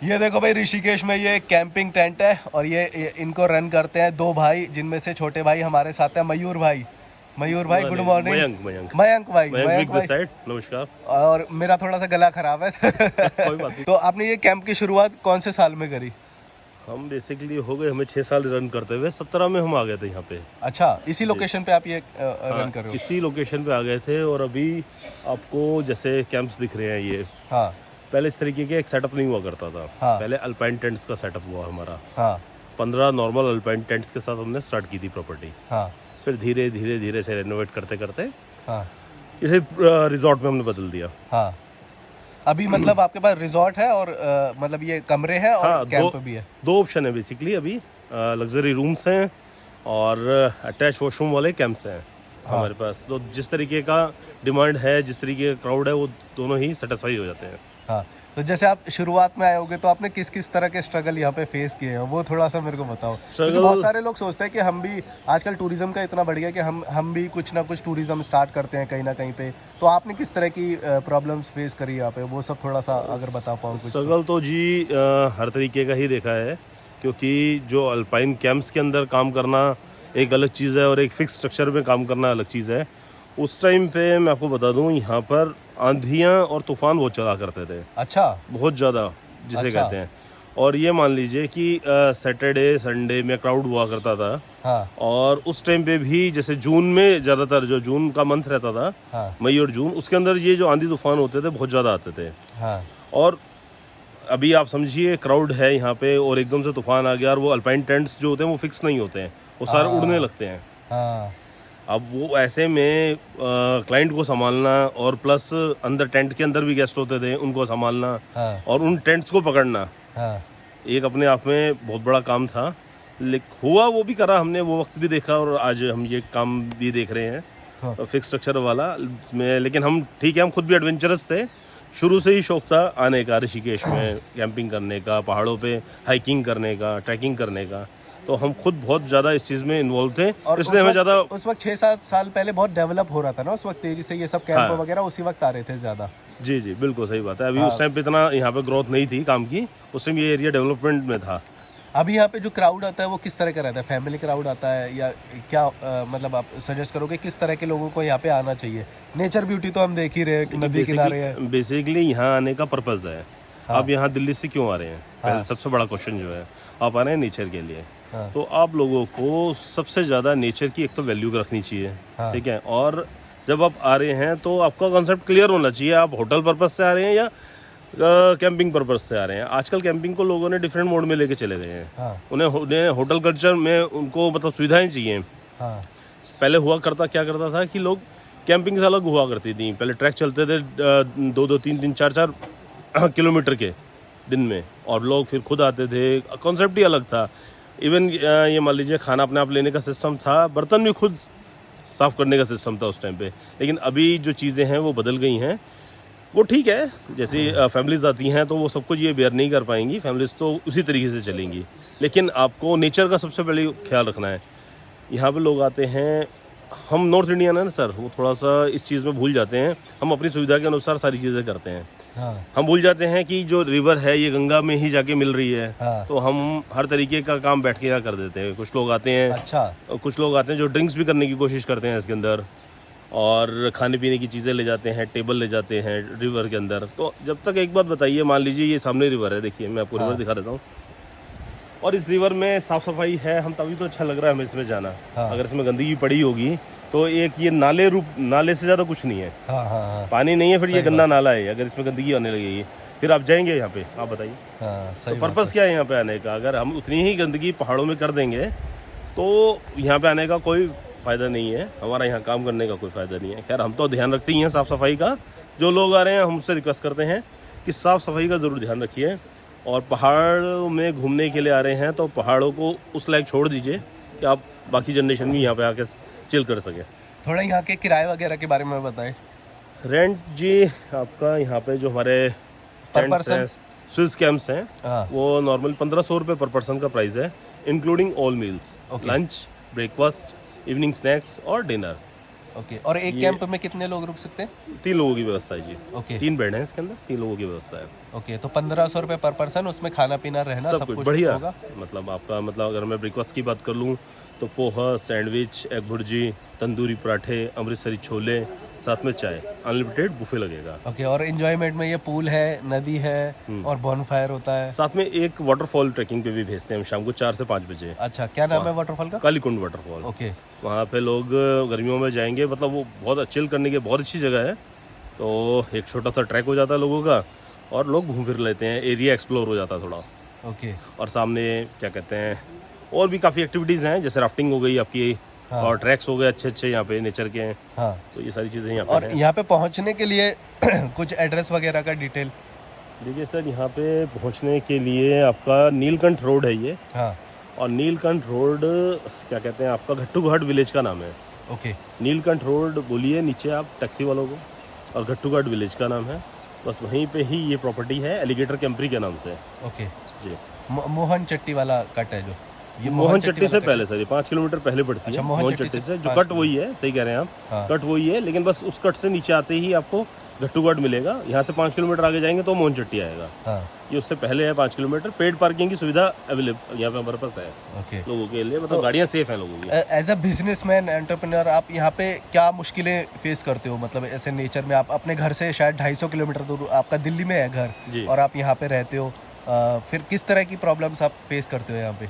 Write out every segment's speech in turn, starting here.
ये देखो भाई, ऋषिकेश में ये कैंपिंग टेंट है और ये इनको रन करते हैं दो भाई, जिनमें से छोटे भाई हमारे साथ हैं मयूर भाई। मयूर भाई गुड मॉर्निंग। मयंक मयंक मयंक भाई, मयंक मयंक विक दिस भाई। साइड, नमस्कार। और मेरा थोड़ा सा गला खराब है कोई बात नहीं। तो आपने ये कैंप की शुरुआत कौन से साल में करी? हम बेसिकली हो गए हमें 6 साल रन करते हुए, 17 में हम आ गए थे यहाँ पे। अच्छा, इसी लोकेशन पे आप ये हाँ, रन कर रहे हो? इसी लोकेशन पे आ गए थे। और अभी आपको जैसे कैंप्स दिख रहे हैं ये, हाँ पहले इस तरीके के एक सेटअप नहीं हुआ करता था। हाँ पहले अल्पाइन टेंट्स का सेटअप हुआ हमारा। हाँ 15 नॉर्मल अल्पाइन टेंट्स के साथ हमने स्टार्ट की थी प्रॉपर्टी। हाँ फिर धीरे धीरे धीरे से रेनोवेट करते करते हाँ इसे रिजॉर्ट में हमने बदल दिया। हाँ। अभी मतलब आपके पास रिजॉर्ट है और मतलब ये कमरे हैं और हाँ, कैंप भी है? दो ऑप्शन है बेसिकली अभी। लग्जरी रूम्स हैं और अटैच वॉशरूम वाले कैंप्स हैं हमारे पास। तो जिस तरीके का डिमांड है, जिस तरीके का क्राउड है, वो दोनों ही सेटिस्फाई हो जाते हैं। हाँ, तो जैसे आप शुरुआत में आए होगे तो आपने किस किस तरह के स्ट्रगल यहाँ पे फेस किए हैं, वो थोड़ा सा मेरे को बताओ। क्योंकि बहुत सारे लोग सोचते हैं कि हम भी, आजकल टूरिज्म का इतना बढ़ गया कि हम भी कुछ ना कुछ टूरिज्म स्टार्ट करते हैं कहीं ना कहीं पे। तो आपने किस तरह की प्रॉब्लम्स फेस करी यहाँ पे, वो सब थोड़ा सा अगर बता पाओ कुछ। स्ट्रगल तो जी हर तरीके का ही देखा है, क्योंकि जो अल्पाइन कैंप्स के अंदर काम करना एक अलग चीज़ है और एक फिक्स स्ट्रक्चर में काम करना अलग चीज़ है। उस टाइम पे मैं आपको बता दूं, यहाँ पर आंधियाँ और तूफान बहुत चला करते थे। अच्छा। बहुत ज़्यादा जिसे अच्छा। कहते हैं। और ये मान लीजिए कि सैटरडे संडे में क्राउड हुआ करता था। हाँ और उस टाइम पे भी जैसे जून में ज़्यादातर, जो जून का मंथ रहता था, हाँ मई और जून, उसके अंदर ये जो आंधी तूफान होते थे बहुत ज़्यादा आते थे। हाँ और अभी आप समझिए क्राउड है यहाँ पे और एकदम से तूफान आ गया, और वो अल्पाइन टेंट्स जो होते हैं वो फिक्स नहीं होते हैं, वो सारे उड़ने लगते हैं। हाँ अब वो ऐसे में क्लाइंट को संभालना और प्लस अंदर टेंट के अंदर भी गेस्ट होते थे, उनको संभालना हाँ और उन टेंट्स को पकड़ना हाँ एक अपने आप में बहुत बड़ा काम था। हुआ वो भी करा हमने, वो वक्त भी देखा और आज हम ये काम भी देख रहे हैं। हाँ। फिक्स स्ट्रक्चर वाला में, लेकिन हम ठीक है, हम खुद भी एडवेंचरस थे। शुरू से ही शौक था आने का ऋषिकेश में, कैंपिंग करने का, पहाड़ों पे हाइकिंग करने का, ट्रैकिंग करने का। तो हम खुद बहुत ज़्यादा इस चीज़ में इन्वॉल्व थे, और इसलिए हमें ज़्यादा। उस वक्त 6-7 साल पहले बहुत डेवलप हो रहा था ना उस वक्त, तेजी से ये सब कैंप हाँ। वगैरह उसी वक्त आ रहे थे ज्यादा। जी जी बिल्कुल सही बात है। अभी हाँ। उस टाइम पे इतना यहाँ पे ग्रोथ नहीं थी काम की, उस टाइम ये एरिया डेवलपमेंट में था। अभी यहाँ पे जो क्राउड आता है वो किस तरह का रहता है? फैमिली क्राउड आता है या क्या? मतलब आप सजेस्ट करोगे किस तरह के लोगों को यहाँ पे आना चाहिए? नेचर ब्यूटी तो हम देख ही रहे हैं, नदी किनारे है। बेसिकली यहाँ आने का पर्पज है। हाँ। आप यहाँ दिल्ली से क्यों आ रहे हैं? हाँ। पहले सबसे बड़ा क्वेश्चन जो है, आप आ रहे हैं नेचर के लिए। हाँ। तो आप लोगों को सबसे ज़्यादा नेचर की एक तो वैल्यू रखनी चाहिए। हाँ। ठीक है। और जब आप आ रहे हैं तो आपका कॉन्सेप्ट क्लियर होना चाहिए, आप होटल पर्पज से आ रहे हैं या कैंपिंग पर्पज से आ रहे हैं। आजकल कैंपिंग को लोगों ने डिफरेंट मोड में लेके चले गए हैं। हाँ। उन्हें होटल कल्चर में उनको मतलब सुविधाएं चाहिए। हाँ। पहले हुआ करता क्या करता था कि लोग कैंपिंग से अलग हुआ करती थी। पहले ट्रैक चलते थे 2-2, 3-3, 4-4 किलोमीटर के दिन में, और लोग फिर खुद आते थे। कॉन्सेप्ट ही अलग था। इवन ये मान लीजिए खाना अपने आप लेने का सिस्टम था, बर्तन भी खुद साफ़ करने का सिस्टम था उस टाइम पे। लेकिन अभी जो चीज़ें हैं वो बदल गई हैं। वो ठीक है, जैसे फैमिलीज आती हैं तो वो सब कुछ ये बेयर नहीं कर पाएंगी, फैमिलीज तो उसी तरीके से चलेंगी। लेकिन आपको नेचर का सबसे पहले ख्याल रखना है। यहाँ पे लोग आते हैं, हम नॉर्थ इंडियन है ना सर, वो थोड़ा सा इस चीज़ में भूल जाते हैं। हम अपनी सुविधा के अनुसार सारी चीज़ें करते हैं। हाँ। हम भूल जाते हैं कि जो रिवर है ये गंगा में ही जाके मिल रही है। हाँ। तो हम हर तरीके का काम बैठ के यहाँ कर देते हैं। कुछ लोग आते हैं, अच्छा। कुछ लोग आते हैं जो ड्रिंक्स भी करने की कोशिश करते हैं इसके अंदर, और खाने पीने की चीज़ें ले जाते हैं, टेबल ले जाते हैं रिवर के अंदर। तो जब तक, एक बात बताइए, मान लीजिए ये सामने रिवर है, देखिए मैं आपको रिवर दिखा देता हूँ, और इस रिवर में साफ़ सफाई है, हम तभी तो अच्छा लग रहा है हमें इसमें जाना। हाँ। अगर इसमें गंदगी पड़ी होगी तो एक ये नाले से ज़्यादा कुछ नहीं है। हाँ हाँ हाँ पानी नहीं है, फिर ये गंदा नाला है। अगर इसमें गंदगी आने लगेगी फिर आप जाएंगे यहाँ पे? आप बताइए। हाँ, तो सही बात पर्पज़ क्या है यहाँ पे आने का? अगर हम उतनी ही गंदगी पहाड़ों में कर देंगे तो यहाँ पे आने का कोई फ़ायदा नहीं है, हमारा यहाँ काम करने का कोई फ़ायदा नहीं है। खैर, हम तो ध्यान रखते ही हैं साफ़ सफाई का। जो लोग आ रहे हैं हम उससे रिक्वेस्ट करते हैं कि साफ़ सफाई का ज़रूर ध्यान रखिए। और पहाड़ में घूमने के लिए आ रहे हैं तो पहाड़ों को उस लायक छोड़ दीजिए कि आप बाकी जनरेशन भी यहाँ पे आके चिल कर सके। थोड़ा यहाँ के किराए वगैरह के बारे में बताएं। रेंट जी आपका यहाँ पे जो हमारे टेंट्स हैं, स्विस कैंप्स हैं, हाँ। वो नॉर्मल 1500 रुपये पर पर्सन का प्राइस है, including all meals, lunch, breakfast, evening snacks और डिनर। ओके, और एक कैंप में कितने लोग रुक सकते हैं? 3 लोगों की व्यवस्था है जी। ओके 3 बेड हैं इसके अंदर, 3 लोगों की व्यवस्था है। ओके, तो 1500 रुपये पर पर्सन, उसमें खाना पीना रहना सब सब कुछ कुछ बढ़िया होगा? मतलब आपका मतलब अगर मैं ब्रेकफास्ट की बात कर लूँ तो पोहा, सैंडविच, एग भुर्जी, तंदूरी पराठे, अमृतसरी छोले, साथ में चाय, अनलिमिटेड बुफे लगेगा। ओके, और एंजॉयमेंट में ये पूल है, नदी है और बॉनफायर होता है। साथ में एक वाटरफॉल ट्रैकिंग पे भी भेजते हैं हम शाम को 4 से 5 बजे। अच्छा, क्या नाम है वाटरफॉल का? कालीकुंड वाटरफॉल। ओके वहाँ पे लोग गर्मियों में जाएंगे, मतलब वो बहुत चिल करने की बहुत अच्छी जगह है। तो एक छोटा सा ट्रैक हो जाता है लोगों का और लोग घूम फिर लेते हैं, एरिया एक्सप्लोर हो जाता है थोड़ा। ओके और सामने क्या कहते हैं और भी काफ़ी एक्टिविटीज़ हैं, जैसे राफ्टिंग हो गई आपकी। हाँ। और ट्रैक्स हो गए अच्छे यहाँ पे नेचर के हैं। हाँ, तो ये सारी चीज़ें यहाँ और पे हैं। यहाँ पे पहुँचने के लिए कुछ एड्रेस वगैरह का डिटेल? देखिए सर, यहाँ पे पहुँचने के लिए आपका नीलकंठ रोड है ये। हाँ और नीलकंठ रोड क्या कहते हैं आपका घट्टू घाट विलेज का नाम है। ओके नीलकंठ रोड बोलिए नीचे आप टैक्सी वालों को, और घट्टू घाट विलेज का नाम है। बस वहीं पे ही ये प्रॉपर्टी है, एलिगेटर कैंपरी के नाम से। ओके, जी, मोहन चट्टी वाला कट है जो, ये मोहन चट्टी से वाला कट पहले सर, ये 5 किलोमीटर पहले पड़ती अच्छा, है। मोहन मोहन चट्टी चट्टी से से जो 5 कट वही है, सही कह रहे हैं आप। हाँ। कट वही है, लेकिन बस उस कट से नीचे आते ही आपको घट्टू घाट मिलेगा। यहाँ से 5 किलोमीटर आगे जाएंगे तो मोहन चट्टी आएगा। हाँ ये उससे पहले है 5 किलोमीटर। पेड पार्किंग की सुविधा अवेलेबल यहाँ पे हमारे पास है ओके। लोगों के लिए, मतलब गाड़ियाँ सेफ हैं लोगों की। एज अ बिजनेसमैन एंटरप्रेन्योर आप यहाँ पे क्या मुश्किलें फेस करते हो? मतलब ऐसे नेचर में आप अपने घर से शायद 250 किलोमीटर दूर, आपका दिल्ली में है जी। घर और आप यहाँ पे रहते हो, फिर किस तरह की प्रॉब्लम्स आप फेस करते हो यहाँ पे?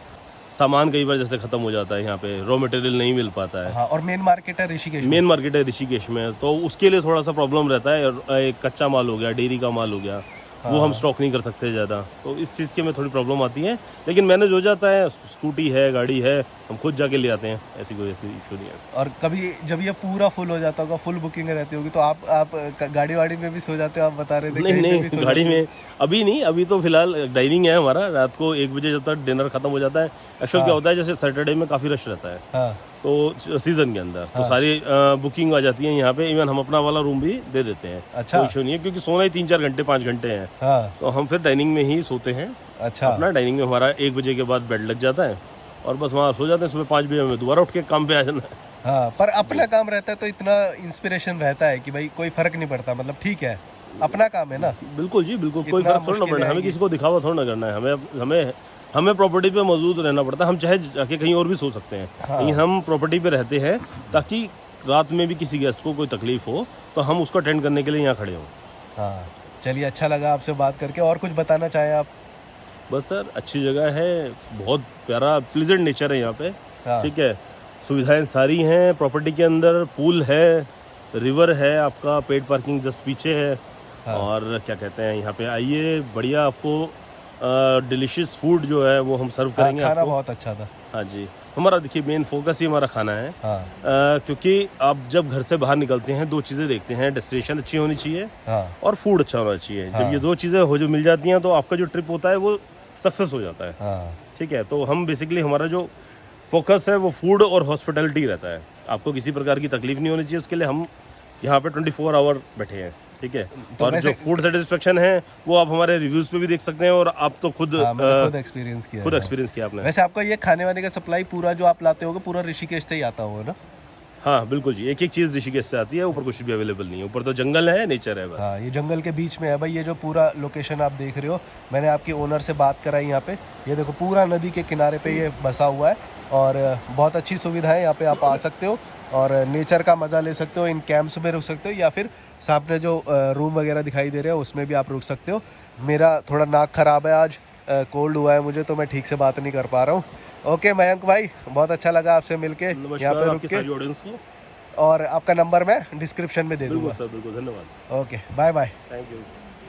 सामान कई बार जैसे खत्म हो जाता है, यहाँ पे रॉ मटेरियल नहीं मिल पाता है। हाँ, और मेन मार्केट है ऋषिकेश में। मेन मार्केट है ऋषिकेश में, तो उसके लिए थोड़ा सा प्रॉब्लम रहता है। एक कच्चा माल हो गया, डेयरी का माल हो गया, वो हम स्टॉक नहीं कर सकते ज़्यादा, तो इस चीज़ की में थोड़ी प्रॉब्लम आती है। लेकिन मैनेज हो जाता है, स्कूटी है, गाड़ी है, हम खुद जाके ले आते हैं, ऐसी कोई ऐसी इशू नहीं है। और कभी जब ये पूरा फुल हो जाता होगा, फुल बुकिंग रहती होगी, तो आप गाड़ी वाड़ी में भी सो जाते हो? आप बता रहे थे नहीं कहीं पे भी नहीं, सो गाड़ी जाते हो? में अभी नहीं, अभी तो फिलहाल डाइनिंग है हमारा। रात को 1 बजे जब तक डिनर खत्म हो जाता है। एक्चुअल क्या होता है, जैसे सैटरडे में काफ़ी रश रहता है हाँ तो सीजन के अंदर तो सारी बुकिंग आ जाती है यहाँ पे। इवन हम अपना वाला रूम भी दे देते हैं। अच्छा। कोई इशू नहीं है, क्योंकि सोना ही 3-4 घंटे 5 घंटे हैं, हाँ तो हम फिर डाइनिंग में ही सोते हैं। अच्छा अपना डाइनिंग में हमारा 1 बजे के बाद बेड लग जाता है और बस वहाँ सो जाते हैं। सुबह 5 बजे हमें दोबारा उठ के काम पे आ जाना है। हाँ, पर अपना काम रहता है तो इतना इंस्पिरेशन रहता है कि भाई कोई फर्क नहीं पड़ता, मतलब ठीक है अपना काम है ना। बिल्कुल जी बिल्कुल, कोई इतना फर्क थोड़ा ना मुश्किल पड़ना है। हमें आएगी। किसी को दिखावा थोड़ा ना करना है। हमें हमें हमें प्रॉपर्टी पे मौजूद रहना पड़ता है। हम चाहे जाके कहीं और भी सो सकते हैं, लेकिन हम प्रॉपर्टी पे रहते हैं ताकि रात में भी किसी गेस्ट को कोई तकलीफ हो तो हम उसको अटेंड करने के लिए यहाँ खड़े हों। हाँ चलिए, अच्छा लगा आपसे बात करके। और कुछ बताना चाहें आप? बस सर, अच्छी जगह है, बहुत प्यारा प्लीजेंट नेचर है यहाँ पे। हाँ ठीक है, सुविधाएं सारी हैं प्रॉपर्टी के अंदर। पूल है, रिवर है, आपका पेड पार्किंग जस्ट पीछे है। और क्या कहते हैं, यहाँ पे आइए, बढ़िया आपको डिलीशियस फूड जो है वो हम सर्व करेंगे। खाना आपको बहुत अच्छा था। हाँ जी, हमारा देखिए मेन फोकस ही हमारा खाना है। हाँ क्योंकि आप जब घर से बाहर निकलते हैं 2 चीज़ें देखते हैं, डेस्टिनेशन अच्छी होनी चाहिए हाँ और फूड अच्छा होना चाहिए। जब ये 2 चीज़ें हो जो मिल जाती हैं तो आपका जो ट्रिप होता है वो सक्सेस हो जाता है। हाँ ठीक है, तो हम बेसिकली हमारा जो फोकस है वो फूड और हॉस्पिटलिटी रहता है। आपको किसी प्रकार की तकलीफ नहीं होनी चाहिए, उसके लिए हम यहाँ पे 24 आवर बैठे हैं। ठीक है, और जो फूड सेटिस्फेक्शन है वो आप हमारे रिव्यूज पे भी देख सकते हैं, और आप तो खुद मैंने खुद एक्सपीरियंस किया खुद है। एक्सपीरियंस किया आपने। वैसे आपका ये खाने वाने का सप्लाई पूरा जो आप लाते होगे पूरा ऋषिकेश से ही आता होगा ना? हाँ बिल्कुल जी, एक एक चीज़ ऋषिकेश से आती है, ऊपर कुछ भी अवेलेबल नहीं है। ऊपर तो जंगल है, नेचर है बस। हाँ, ये जंगल के बीच में है भाई। ये जो पूरा लोकेशन आप देख रहे हो, मैंने आपके ओनर से बात कराई यहाँ पे। ये देखो पूरा नदी के किनारे पे ये बसा हुआ है और बहुत अच्छी सुविधा है। यहाँ पे आप आ सकते हो और नेचर का मज़ा ले सकते हो। इन कैंप्स में रुक सकते हो या फिर सामने जो रूम वगैरह दिखाई दे रहे हो उसमें भी आप रुक सकते हो। मेरा थोड़ा नाक ख़राब है आज, कोल्ड हुआ है मुझे, तो मैं ठीक से बात नहीं कर पा रहा हूँ। ओके मयंक भाई, बहुत अच्छा लगा आपसे मिलके यहाँ पे रुक के। ऑडियंस को और आपका नंबर मैं डिस्क्रिप्शन में दे बिल्कुल दूँगा। सर, बिल्कुल, धन्यवाद। Okay, bye bye. Thank you.